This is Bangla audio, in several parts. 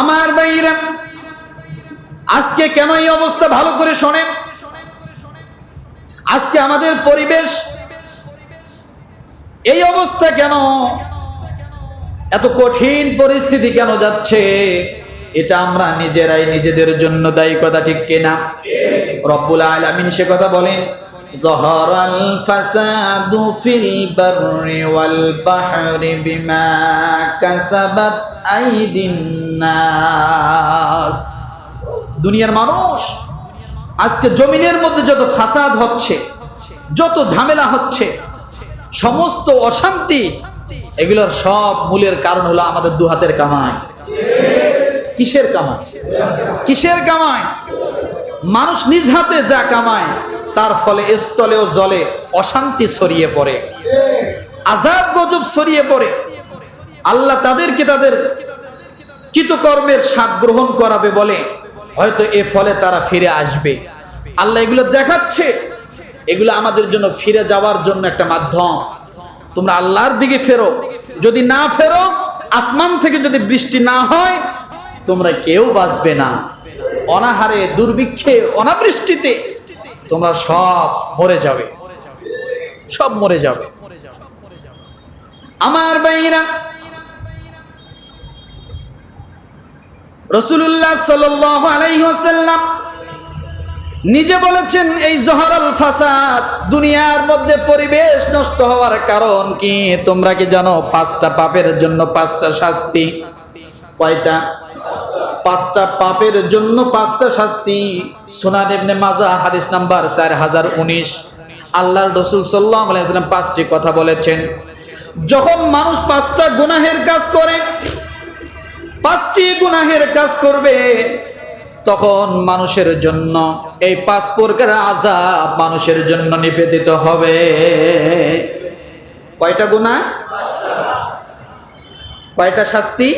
আমার ভাইরা, আজকে কেন এই অবস্থা ভালো করে শোনেন। আজকে আমাদের পরিবেশ এই অবস্থা কেন, এত কঠিন পরিস্থিতি কেন যাচ্ছে, এটা আমরা নিজেরাই নিজেদের জন্য দায়ী, কথা ঠিক কিনা? রব্বুল আলামিন সে কথা বলেন, যাহারাল ফাসাদু ফিল বাররি ওয়াল বাহরি বিমা কাসাবাত আইদিন নাস। দুনিয়ার মানুষ আজকে জমিনের মধ্যে যত ফাসাদ হচ্ছে, যত ঝামেলা হচ্ছে, সমস্ত অশান্তি, এগুলোর সব মূলের কারণ হলো আমাদের দু হাতের কামাই। কিসের কামাই? কিসের কামাই? মানুষ নিজ হাতে যা কামায় তার ফলে স্থলে ও জলে অশান্তি ছড়িয়ে পড়ে, আযাব গজব ছড়িয়ে পড়ে। আল্লাহ তাদেরকে তাদের কৃতকর্মের স্বাদ গ্রহণ করাবে বলে হয়তো এর ফলে তারা ফিরে আসবে। আল্লাহ এগুলো দেখাচ্ছে, এগুলো আমাদের জন্য ফিরে যাওয়ার জন্য একটা মাধ্যম। তোমরা আল্লাহর দিকে ফেরো, যদি না ফেরো, আসমান থেকে যদি বৃষ্টি না হয়, তোমরা কেউ বাঁচবে না। অনাহারে, দুর্ভিক্ষে, অনাবৃষ্টিতে তোমরা সব মরে যাবে, সব মরে যাবে। আমার ভাইরা, রাসূলুল্লাহ সাল্লাল্লাহু আলাইহি ওয়াসাল্লাম নিজে বলেছেন, এই জহরাল ফাসাদ, দুনিয়ার মধ্যে পরিবেশ নষ্ট হওয়ার কারণ কি তোমরা কি জানো? 5টা পাপের জন্য 5টা শাস্তি। কয়টা? 5টা পাপের জন্য 5টা শাস্তি। সুনান ইবনে মাজাহ হাদিস নাম্বার 4019। আল্লাহর রাসূল সাল্লাল্লাহু আলাইহি ওয়াসাল্লাম 5টি কথা বলেছেন। যখন মানুষ 5টা গুনাহের কাজ করে, 5টি গুনাহের কাজ করবে, তখন মানুষের জন্য এই 5 প্রকার আযাব মানুষের জন্য নিবেদিত হবে। কয়টা গুনাহ? কয়টা শাস্তি?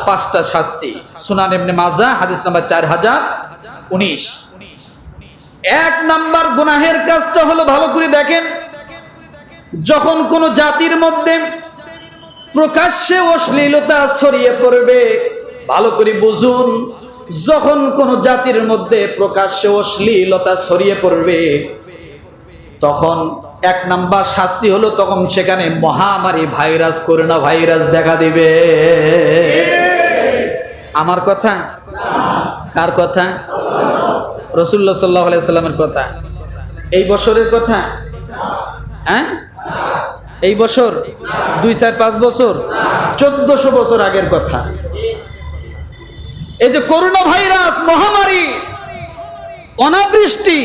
5টা শাস্তি। সুনান ইবনে মাজাহ হাদিস নাম্বার 4019। 1 নাম্বার গুনাহের কাজটা হলো, ভালো করে দেখেন, যখন কোন জাতির মধ্যে প্রকাশ্যে অশ্লীলতা ছড়িয়ে পড়বে, ভালো করে বুঝুন, যখন কোন জাতির মধ্যে প্রকাশ্যে অশ্লীলতা ছড়িয়ে পড়বে, তখন 1 নাম্বার শাস্তি হলো, তখন সেখানে মহামারী ভাইরাস, করোনা ভাইরাস দেখা দিবে। আমার কথা? কার কথা? রাসূলুল্লাহ সাল্লাল্লাহু আলাইহি ওয়াসাল্লামের কথা। এই বছরের কথা? হ্যাঁ, এই বছর 2, 4, 5 বছর, 1400 বছর আগের কথা। এই যে করোনা ভাইরাস, মহামারী, অনাবৃষ্টি,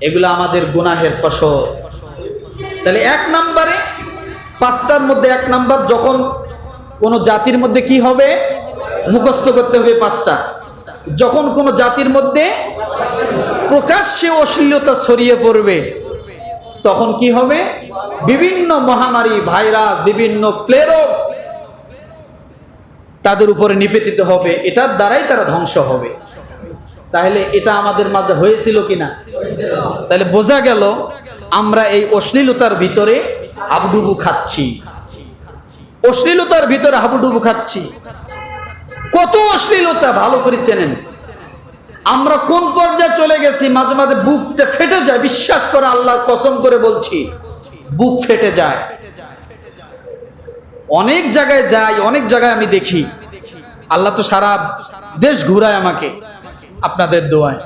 এগুলো আমাদের গুনাহের ফসল। তাহলে 1 নম্বরে, 5টার মধ্যে 1 নাম্বার, যখন কোন জাতির মধ্যে কি হবে, মুখস্থ করতে হবে 5টা। যখন কোন জাতির মধ্যে প্রকাশ্যে অশ্লীলতা ছড়িয়ে পড়বে, তখন কি হবে? বিভিন্ন মহামারী, ভাইরাস, বিভিন্ন প্লেগ তাদের উপরে নিপতিত হবে, এটার দ্বারাই তারা ধ্বংস হবে। তাহলে এটা আমাদের মাঝে হয়েছিল কিনা? তাহলে বোঝা গেল আমরা এই অশ্লীলতার ভিতরে হাবুডুবু খাচ্ছি, অশ্লীলতার ভিতরে হাবুডুবু খাচ্ছি। কত অশ্লীলতা, ভালো করে চেনেন। আমরা কোন পর্যায়ে চলে গেছি, মাঝে মাঝে বুকটা ফেটে যায়, বিশ্বাস করে, আল্লাহর কসম করে বলছি, বুক ফেটে যায়। অনেক জায়গায় যাই, অনেক জায়গায় আমি দেখি, আল্লাহ তো সারা দেশ ঘুরায় আমাকে, আপনাদের দোয়ায়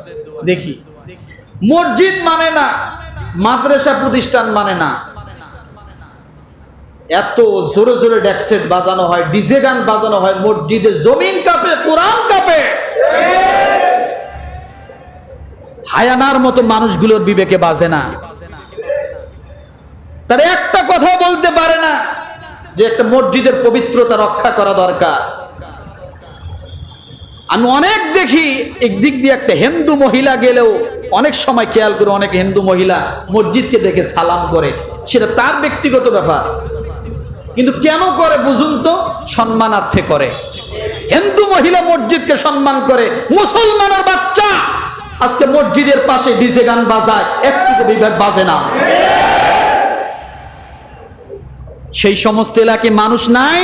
দেখি, মসজিদ মানে না, মাদ্রাসা প্রতিষ্ঠান মানে না, এত জোরে জোরে ডেকসেট বাজানো হয়, ডিজে গান বাজানো হয়, মসজিদে জমিন কাঁপে, কোরআন কাঁপে। হায়ানার মতো মানুষগুলোর বিবেকে বাজে না, তারা একটা কথা বলতে পারে না যে একটা মসজিদের পবিত্রতা রক্ষা করা দরকার। আমি অনেক দেখি, একদিক দিয়ে একটা হিন্দু মহিলা গেলেও অনেক সময় খেয়াল করে, অনেক হিন্দু মহিলা মসজিদকে দেখে সালাম করে, সেটা তার ব্যক্তিগত ব্যাপার, কিন্তু কেন করে বুঝুন তো? সম্মানার্থে করে। হিন্দু মহিলা মসজিদকে সম্মান করে, মুসলমানের বাচ্চা আজকে মসজিদের পাশে ডিজে গান বাজায়, একটু বিবেক বাজে না। সেই সমস্ত এলাকায় মানুষ নাই,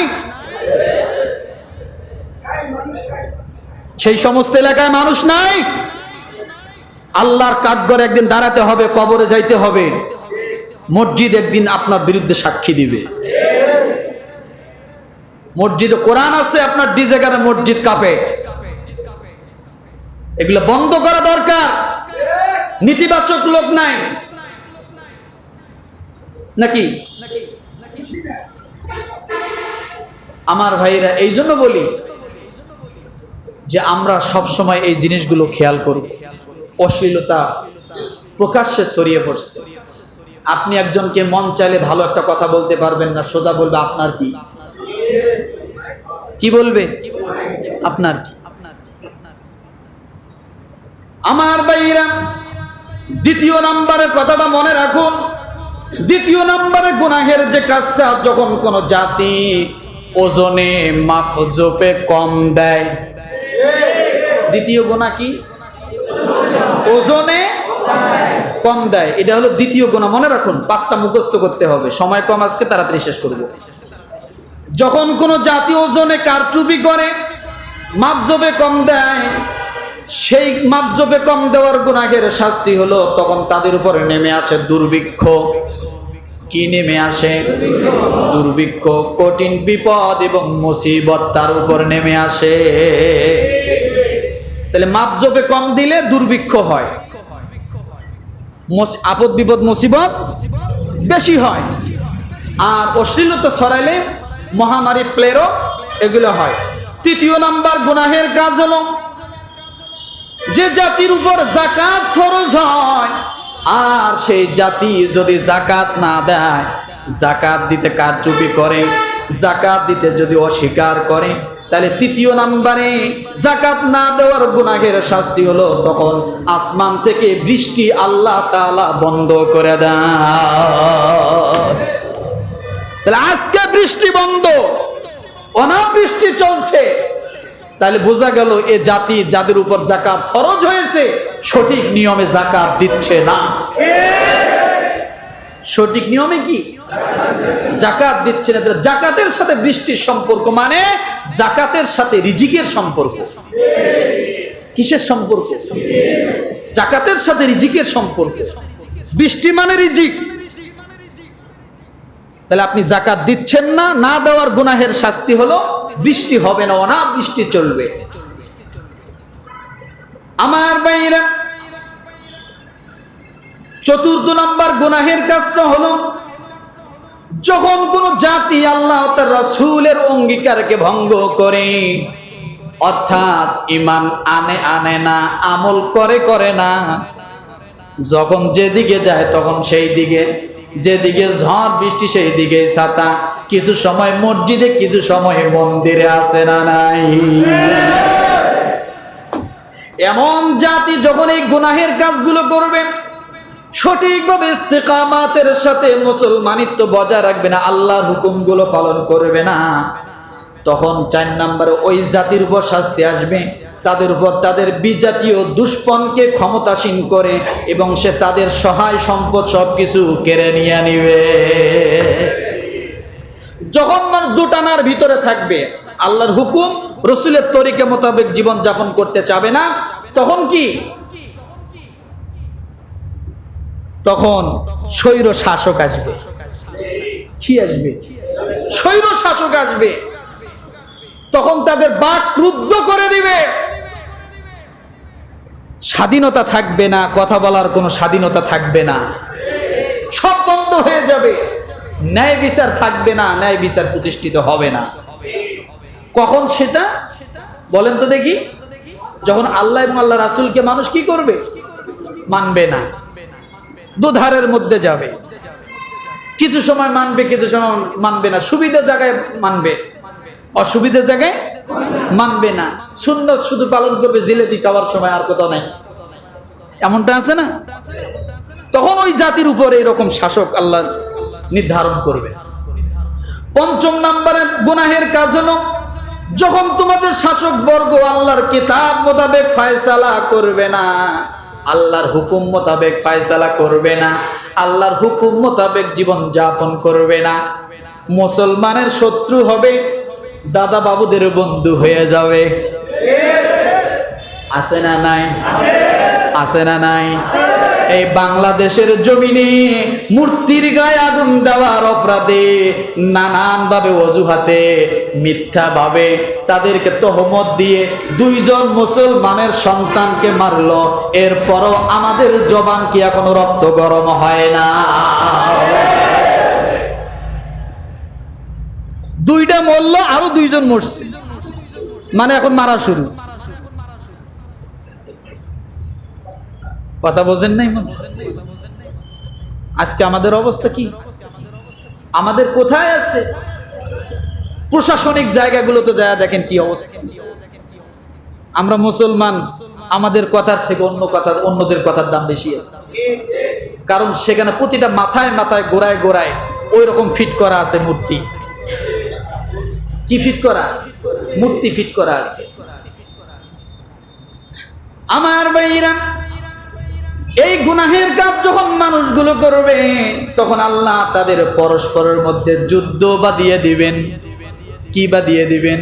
সেই সমস্ত এলাকায় মানুষ নাই। আল্লাহর কাঠগড়ে একদিন দাঁড়াতে হবে, কবরে যাইতে হবে, মসজিদ একদিন আপনার বিরুদ্ধে সাক্ষী দিবে। মসজিদে কোরআন আছে, আপনার ডিজে গানে মসজিদ কাঁপে। এগুলো বন্ধ করা দরকার। নীতিবাচক লোক নাই নাকি? আমার ভাইরা, এই জন্য বলি যে আমরা সব সময় এই জিনিসগুলো খেয়াল করি। অশ্লীলতা প্রকাশ্যে ছড়িয়ে পড়ছে। আপনি একজনকে মন চাইলে ভালো একটা কথা বলতে পারবেন না, সোজা বলবে আপনার কি, কি বলবে আপনার কি। আমার ভাইরা, দ্বিতীয় নম্বরের কথাটা মনে রাখুন। দ্বিতীয় নম্বরের গুনাহের যে কাজটা, যখন কোন জাতি ওজনে মাফজোপে কম দেয়। দ্বিতীয় গুনাহ কি? ওজনে কম দেয়। এটা হলো দ্বিতীয় গুনাহ। মনে রাখুন, 5টা মুখস্থ করতে হবে, সময় কম, আজকে তাড়াতাড়ি শেষ করব। যখন কোন জাতি ওজনে কারচুপি করে, মাপজোপে কম দেয়, সেই মাপজোপে কম দেওয়ার গুনাহের শাস্তি হলো তখন তাদের উপরে নেমে আসে দুর্ভিক্ষ। কি নেমে আসে? দুর্ভিক্ষ, কঠিন বিপদ এবং মুসিবত তার উপর নেমে আসে। তাহলে মাপজোপে কম দিলে দুর্ভিক্ষ হয়, আপদ বিপদ মুসিবত বেশি হয়। আর অশ্লীলতা ছড়াইলে মহামারী, প্লেরো, এগুলো হয়। তৃতীয় নাম্বার গুনাহের কাজ হলো, যে জাতির উপর যাকাত ফরজ হয় আর সেই জাতি যদি যাকাত না দেয়, যাকাত দিতে কারচুপি করে, যাকাত দিতে যদি অস্বীকার করে, তাহলে তৃতীয় নাম্বারে যাকাত না দেওয়ার গুনাহের শাস্তি হলো তখন আসমান থেকে বৃষ্টি আল্লাহ তাআলা বন্ধ করে দেয়। তাহলে আজকে বৃষ্টি বন্ধ, অনাবৃষ্টি চলছে। তাহলে বোঝা গেল এ জাতি, যাদের উপর যাকাত ফরজ হয়েছে, সঠিক নিয়মে যাকাত দিচ্ছে না। সঠিক নিয়মে কি যাকাত দিচ্ছে না। যাকাতের সাথে বৃষ্টির সম্পর্ক মানে যাকাতের সাথে রিজিকের সম্পর্ক। কিসের সম্পর্ক? যাকাতের সাথে রিজিকের সম্পর্ক। বৃষ্টি মানে রিজিক। তাহলে আপনি যাকাত দিচ্ছেন না, না দেওয়ার গুনাহের শাস্তি হলো বৃষ্টি হবে না, অনাবৃষ্টি চলবে। আমার ভাইরা, চতুর্থ নাম্বার গুনাহের কাজটা হলো, যখন কোন জাতি আল্লাহ তার রাসূলের অঙ্গীকারকে ভঙ্গ করে, অর্থাৎ ঈমান আনে না, আমল করে না, যখন যেদিকে যায় তখন সেই দিকে, যেদিকে ঝড় বৃষ্টি সেই দিকে ছাতা, কিছু সময় মসজিদে, কিছু সময় মন্দিরে আসে না নাই। এমন জাতি যখন এই গুনাহের কাজগুলো করবে, সঠিকভাবে ইস্তেকামাতের সাথে মুসলমানিত্ব বজায় রাখবে না, আল্লাহর হুকুমগুলো পালন করবে না, তখন 4 নম্বরে ওই জাতির উপর শাস্তি আসবে। তাদের উপর তাদের বিজাতীয় দুষ্পনকে ক্ষমতাসীন করে এবং সে তাদের সহায় সম্পদ সবকিছু কেড়ে নিয়ে নিবে। যখন মানুষ দুটানার ভিতরে থাকবে, আল্লাহর হুকুম রসুলের তরিকা মোতাবেক জীবন যাপন করতে চাবে না, তখন কি? তখন স্বৈর শাসক আসবে। কি আসবে? স্বৈর শাসক আসবে। তখন তাদের বাক ক্রুদ্ধ করে দিবে। স্বাধীনতা থাকবে না, কথা বলার কোনো স্বাধীনতা থাকবে না, সব বন্ধ হয়ে যাবে। ন্যায় বিচার থাকবে না, ন্যায় বিচার প্রতিষ্ঠিত হবে না। কখন সেটা বলেন তো দেখি? যখন আল্লাহ এবং আল্লাহ রাসূলকে মানুষ কি করবে? মানবে না, দুধারের মধ্যে যাবে। কিছু সময় মানবে, কিছু সময় মানবে না। সুবিধা জায়গায় মানবে, অসুবিধা জায়গায় মানবে না। সুন্নত শুধু পালন করবে, জিলেবি খাওয়ার সময় আর কোথাও নাই। এমনটা আছে না? তখন ওই জাতির উপরে এরকম শাসক আল্লাহ নির্ধারণ করবে। 5 নম্বরে গুনাহের কাজ হলো, যখন তোমাদের শাসক বর্গ আল্লাহর কিতাব মোতাবেক ফয়সালা করবে না, আল্লাহর হুকুম মোতাবেক ফয়সালা করবে না, আল্লাহর হুকুম মোতাবেক জীবন যাপন করবে না, মুসলমানের শত্রু হবে, দাদা বাবুদের বন্ধু হয়ে যাবে। আছে না নাই? আছে না নাই? এই বাংলাদেশের জমিনে মূর্তির গায়ে আগুন দেওয়ার অপরাধে নানান ভাবে অজুহাতে মিথ্যা ভাবে তাদেরকে তহমত দিয়ে 2 জন মুসলমানের সন্তানকে মারলো, এরপরও আমাদের জবান কি এখনো রক্ত গরম হয় না? 2টা মরলো, আরো 2 জন মরছে, মানে এখন মারা শুরু। কথা বোঝেন নাই? আজকে আমাদের অবস্থা কি? আমাদের কোথায় আছে? প্রশাসনিক জায়গাগুলোতে যায় দেখেন কি অবস্থা। আমরা মুসলমান, আমাদের কথার থেকে অন্যদের কথার দাম বেশি আছে, কারণ সেখানে প্রতিটা মাথায় মাথায় গোড়ায় গোড়ায় ওই রকম ফিট করা আছে মূর্তি। কি ফিট করা? মূর্তি ফিট করা আছে। আমার ভাইরা, এই গুনাহের কাজ যখন মানুষগুলো করবে তখন আল্লাহ তাদের পরস্পরের মধ্যে যুদ্ধ বাঁধিয়ে দিবেন। কি বাঁধিয়ে দিবেন?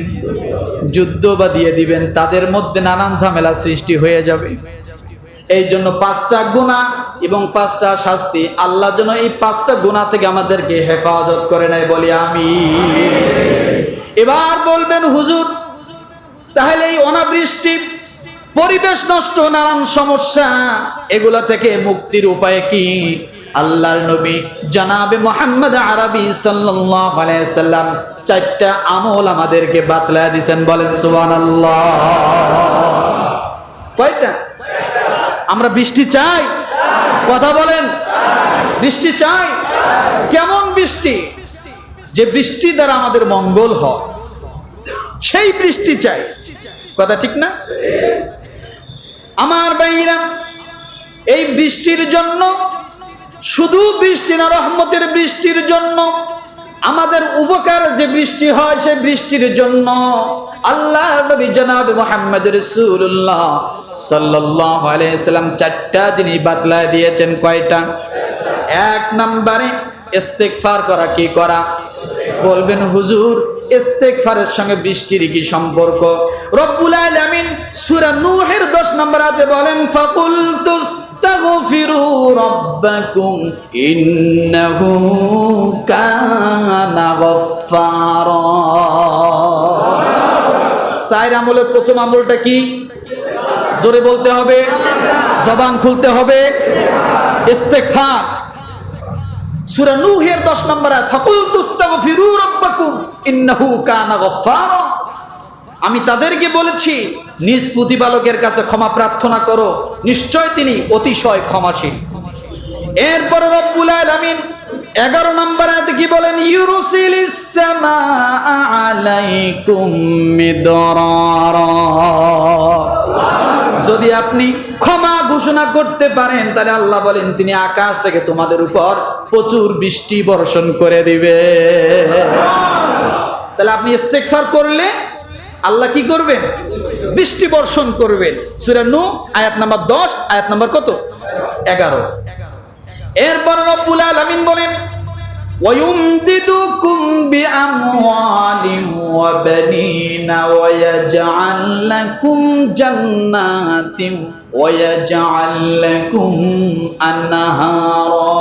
যুদ্ধ বাঁধিয়ে দিবেন। তাদের মধ্যে নানান ঝামেলা সৃষ্টি হয়ে যাবে। এই জন্য 5টা গুনাহ এবং 5টা শাস্তি। আল্লাহ যেন এই 5টা গুনাহ থেকে আমাদেরকে হেফাজত করে নেয়, বলি আমিন। এবার বলবেন হুজুর, তাহলে এই অনাবৃষ্টি, পরিবেশ নষ্ট, নানান সমস্যা, এগুলা থেকে মুক্তির উপায় কি? আল্লাহর নবী জনাবে মুহাম্মদ আরবি সাল্লাল্লাহু আলাইহি সাল্লাম 4টা আমল আমাদেরকে বাতলায় দিয়েছেন, বলেন সুবহানাল্লাহ। কয়টা? আমরা বৃষ্টি চাই? কথা বলেন, বৃষ্টি চাই? কেমন বৃষ্টি? যে বৃষ্টি দ্বারা আমাদের মঙ্গল হয়, সেই বৃষ্টি চাই। কথা ঠিক না? আমার ভাইরা, এই বৃষ্টির জন্য, শুধু বৃষ্টি না, রহমতের বৃষ্টির জন্য, আমাদের উপকার যে বৃষ্টি হয় সেই বৃষ্টির জন্য আল্লাহ নবী জনাব মুহাম্মদ রাসূলুল্লাহ সাল্লাল্লাহু আলাইহি সাল্লাম 4টা জিনিস বাতলায় দিয়েছেন। কয়টা? 1 নম্বরে ইস্তেগফার করা। কি করা? বলবেন হুজুর, ইস্তেগফারের সঙ্গে বৃষ্টির কি সম্পর্ক? রব্বুল আলামিন সূরা নূহের 10 নম্বর আয়াতে বলেন, ফাকুলতুস তাগফিরু রাব্বাকুম ইন্নাহু কানা গফফারা। 4 আমলের প্রথম আমলটা কি? জোরে বলতে হবে, জবান খুলতে হবে, ইস্তেগফার। সূরা নূহের 10 নম্বর আয়াত, ফাকুলতুস্তাগফিরু রাব্বাকুম ইন্নাহু কানা গফফারা। আমি তাদেরকে বলেছি নিজ প্রতিপালকের কাছে ক্ষমা প্রার্থনা করো, নিশ্চয় তিনি অতিশয় ক্ষমাশীল। এরপর রব্বুল আলামিন 11 নম্বর আয়াতে কি বলেন? ইউরসিলিস সামাআ আলাইকুম মিদরারা। যদি আপনি ক্ষমা ঘোষণা করতে পারেন তাহলে আল্লাহ বলেন তিনি আকাশ থেকে তোমাদের উপর প্রচুর বৃষ্টি বর্ষণ করে দিবে। তাহলে আপনি ইস্তেগফার করলে আল্লাহ কি করবেন? বৃষ্টি বর্ষণ করবেন। সূরা নূহ আয়াত নাম্বার 10, আয়াত নাম্বার কত? 11। এরপর রব্বুল আলামিন বলেন, ওয়ায়ুমদিদুকুম বিআমওয়ালিন ওয়া বানিনা ওয়া ইয়াজআল লাকুম জান্নাতিন ওয়া ইয়াজআল লাকুম আনহারা।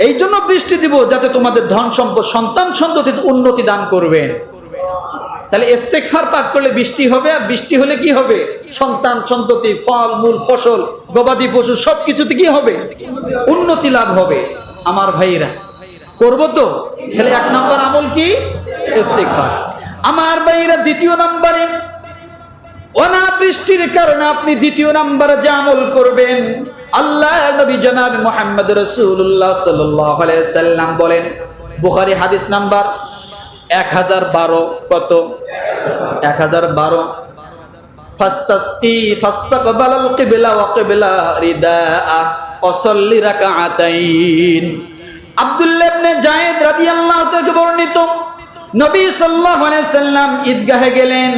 এই জন্য বৃষ্টি দিব যাতে তোমাদের ধন সম্পদ, সন্তান সন্ততিতে উন্নতি দান করবেন। তাহলে ইস্তেগফার পাঠ করলে বৃষ্টি হবে, আর বৃষ্টি হলে কি হবে? সন্তান সন্ততি, ফল মূল, ফসল, গবাদি পশু সবকিছুতে কি হবে? উন্নতি লাভ হবে। আমার ভাইরা, করবো তো? তাহলে 1 নম্বর আমল কি? ইস্তেগফার। আমার ভাইরা, 2 নম্বরে অনাবৃষ্টির কারণে আপনি 2 নম্বরে যে আমল করবেন, আল্লাহ নবী জনাব মুহাম্মদ রাসূলুল্লাহ সাল্লাল্লাহু আলাইহি সাল্লাম বলেন, বুখারী হাদিস নাম্বার 1012। কত? 1012। ফাস্তাসকি ফাস্তাকবালাল কিবলা ওয়া কিবলা রিদাআ ওয়া সাল্লি রাকাআতাইন। আব্দুল্লাহ ইবনে যায়েদ রাদিয়াল্লাহু তাআলা বর্ণিত, নবী সাল্লাল্লাহু আলাইহি সাল্লাম ঈদগাহে গেলেন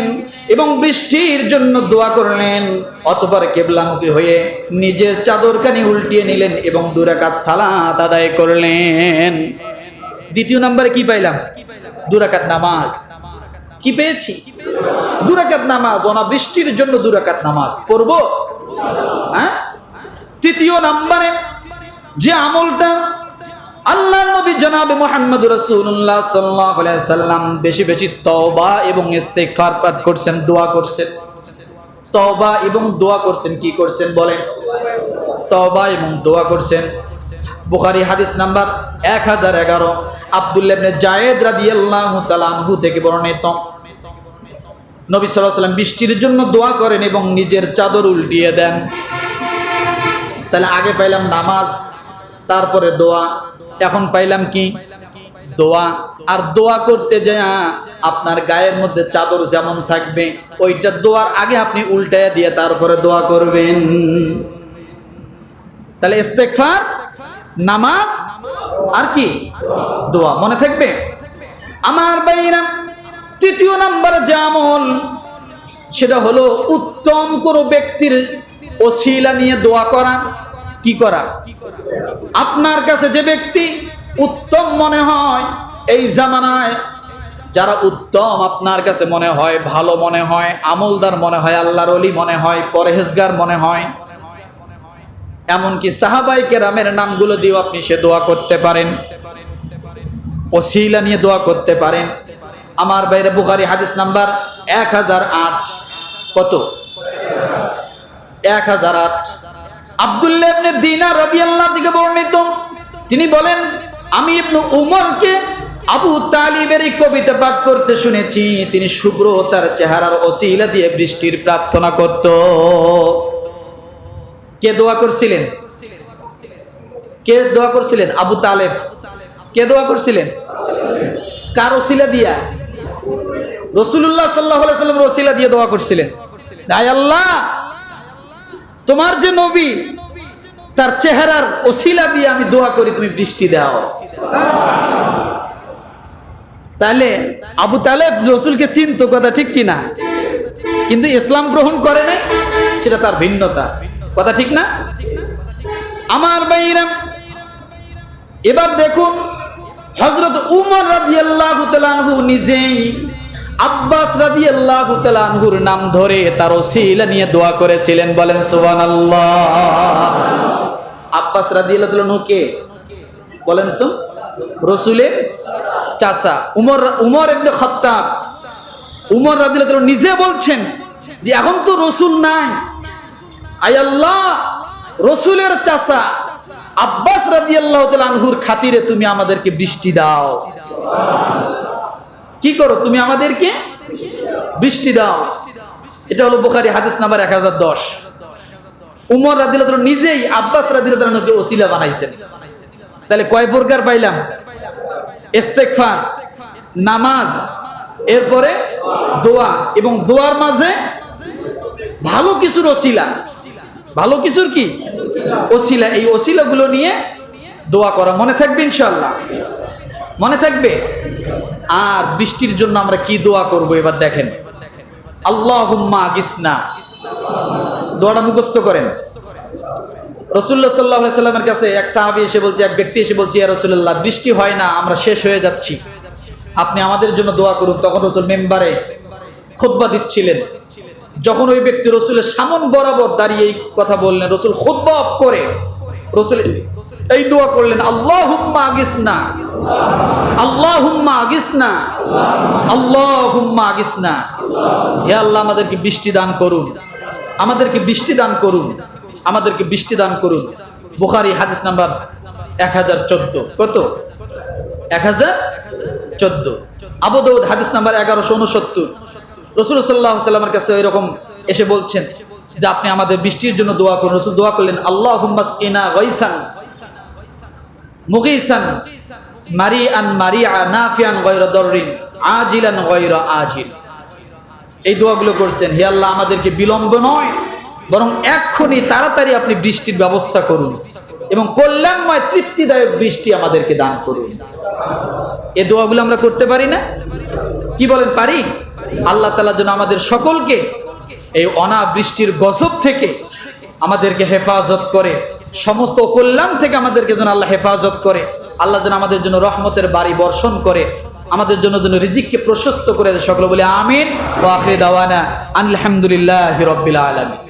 এবং বৃষ্টির জন্য দোয়া করলেন। অতঃপর কিবলামুখী হয়ে নিজের চাদরখানি উল্টিয়ে নিলেন এবং 2 রাকাত সালাত আদায় করলেন। 2 নম্বরে কি পাইলাম? 2 রাকাত নামাজ। কি পেয়েছি? 2 রাকাত নামাজ, অনাবৃষ্টির জন্য 2 রাকাত নামাজ পড়ব। হ্যাঁ, তৃতীয় নম্বরে যে আমলটা আল্লাহর নবী জনাবে মুহাম্মদুর রাসূলুল্লাহ সাল্লাল্লাহু আলাইহি ওয়াসাল্লাম বেশি বেশি তওবা এবং ইস্তেগফার পাঠ করছেন, দোয়া করছেন। তওবা এবং দোয়া করছেন। কি করছেন বলেন? তওবা এবং দোয়া করছেন। বুখারী হাদিস নাম্বার 1011, আব্দুল্লাহ ইবনে যায়েদ রাদিয়াল্লাহু তাআলা আনহু থেকে বর্ণিত, নবী সাল্লাল্লাহু আলাইহি ওয়াসাল্লাম বৃষ্টির জন্য দোয়া করেন এবং নিজের চাদর উল্টিয়ে দেন। তাহলে আগে পাইলাম নামাজ, তারপরে দোয়া, এখন পাইলাম কি? দোয়া। আর দোয়া করতে যায় আপনার গায়ের মধ্যে চাদর যেমন থাকবে ওইটা দোয়ার আগে আপনি উল্টায়া দিয়ে তারপরে দোয়া করবেন। তাহলে ইস্তেগফার, নামাজ আর কি? দোয়া। মনে থাকবে আমার ভাইরা? তৃতীয় নাম্বার যে আমল সেটা হলো উত্তম কোন ব্যক্তির ওসিলা নিয়ে দোয়া করা। কি করা? আপনার কাছে যে ব্যক্তি উত্তম মনে হয়, এই জামানায় যারা উত্তম আপনার কাছে মনে হয়, ভালো মনে হয়, আমলদার মনে হয়, আল্লাহর ওলি মনে হয়, পরহেজগার মনে হয়, এমনকি সাহাবায়ে কেরামের নামগুলো দিয়েও আপনি সে দোয়া করতে পারেন, ওসিলা নিয়ে দোয়া করতে পারেন। আমার বাইরে বুখারী হাদিস নাম্বার 1008, কত? 1008। আব্দুল্লাহ ইবনে দিনার রাদিয়াল্লাহু থেকে বর্ণিত, তিনি বলেন, আমি ইবনে উমরকে আবু তালিবের এই কবিতা পাঠ করতে শুনেছি। তিনি শুভ্র তার চেহারার ওসিলা দিয়ে বৃষ্টির প্রার্থনা করত। কে দোয়া করছিলেন? কে দোয়া করছিলেন? আবু তালেব। কে দোয়া করছিলেন? কার ওসিলা দিয়া? রাসূলুল্লাহ সাল্লাল্লাহু আলাইহি ওয়াসাল্লাম ওসিলা দিয়ে দোয়া করছিলেন। আয় আল্লাহ, তোমার যে নবী তার চেহারার ওসিলা দিয়ে আমি দোয়া করি, তুমি বৃষ্টি দাও। তাহলে আবু তালেব রাসূলকে চিনত, কথা ঠিক কিনা? কিন্তু ইসলাম গ্রহণ করে নাই, সেটা তার ভিন্নতা, কথা ঠিক না? আমার ভাইরা, এবার দেখুন হযরত উমর রাদিয়াল্লাহু তাআলা আনহু নিজেই আব্বাস রাদিয়াল্লাহু তাআলা আনহুর নাম ধরে তার ওসিলা নিয়ে দোয়া করেছিলেন। বলেন সুবহানাল্লাহ। আব্বাস রাদিয়াল্লাহু তাআলা আনহু কে বলেন তো? রাসূলের চাচা উমর ইবনে খাত্তাব। উমর রাদিয়াল্লাহু তাআলা নিজে বলছেন যে এখন তো রাসূল নাই, আয় আল্লাহ, রাসূলের চাচা আব্বাস রাদিয়াল্লাহু তাআলা আনহুর খাতিরে তুমি আমাদেরকে বৃষ্টি দাও। কি করো? তুমি আমাদেরকে বৃষ্টি দাও। এটা হলো বুখারী হাদিস নাম্বার 1010। উমর রাদিয়াল্লাহু তাআলা নিজেই আব্বাস রাদিয়াল্লাহু তাআলা আনহুকে ওসিলা বানাইছেন। তাহলে কয় প্রকার পাইলাম? ইস্তেগফার, নামাজ, এরপরে দোয়া, এবং দোয়ার মাঝে ভালো কিছুর ওসিলা। ভালো কিছুর কি ওসিলা? এই ওসিলাগুলো নিয়ে দোয়া করা। মনে থাকবে ইনশাআল্লাহ? মনে থাকবে? আর বৃষ্টির জন্য আমরা কি দোয়া করব এবার দেখেন। আল্লাহুম্মা আগিসনা, দোয়াটা মুখস্থ করেন। রাসূলুল্লাহ সাল্লাল্লাহু আলাইহি ওয়াসাল্লামের কাছে এক সাহাবী এসে বলছে, এক ব্যক্তি এসে বলছে, ইয়া রাসূলুল্লাহ, বৃষ্টি হয় না, আমরা শেষ হয়ে যাচ্ছি, আপনি আমাদের জন্য দোয়া করুন। তখন রাসূল মিম্বারে খুতবা দিচ্ছিলেন। যখন ওই ব্যক্তি রাসূলের সামন বরাবর দাঁড়িয়ে এই কথা বললেন, রাসূল খুতবা অফ করে রাসূল এই দোয়া করলেন, আল্লাহুম্মা আগিসনা, আল্লাহুম্মা আগিসনা, আল্লাহুম্মা আগিসনা। হে আল্লাহ, আমাদেরকে বৃষ্টি দান করুন, আমাদেরকে বৃষ্টি দান করুন, আমাদেরকে বৃষ্টি দান করুন। বুখারী হাদিস নাম্বার 1014। কত? 1014। আবু দাউদ হাদিস নাম্বার 1169। রাসূল সাল্লাল্লাহু আলাইহি ওয়াসাল্লামের কাছে এরকম এসে বলছেন যে আপনি আমাদের বৃষ্টির জন্য দোয়া করুন। রাসূল দোয়া করলেন, আল্লাহুম্মা আসকিনা গায়সান মুগীসান মারিআন মারিআ নাফিআন গায়রা দাররিন আজিলান গায়রা আজিল। এই দোয়াগুলো করছেন, হে আল্লাহ, আমাদেরকে বিলম্ব নয় বরং এক্ষুনি তাড়াতাড়ি আপনি বৃষ্টির ব্যবস্থা করুন এবং কল্যাণময় তৃপ্তিদায়ক বৃষ্টি আমাদেরকে দান করুন। এই দোয়াগুলো আমরা করতে পারি না? কি বলেন, পারি? আল্লাহ তাআলা যেন আমাদের সকলকে এই অনাবৃষ্টির গজব থেকে আমাদেরকে হেফাজত করে, সমস্ত কল্যাণ থেকে আমাদেরকে যেন আল্লাহ হেফাজত করে, আল্লাহ যেন আমাদের জন্য রহমতের বাড়ি বর্ষণ করে। আমাদের জন্য যেন রিজিককে প্রশস্ত করে দেয়। সকলে বলে আমিন। ওয়া আখিরি দাওয়ানা আলহামদুলিল্লাহি রাব্বিল আলামিন।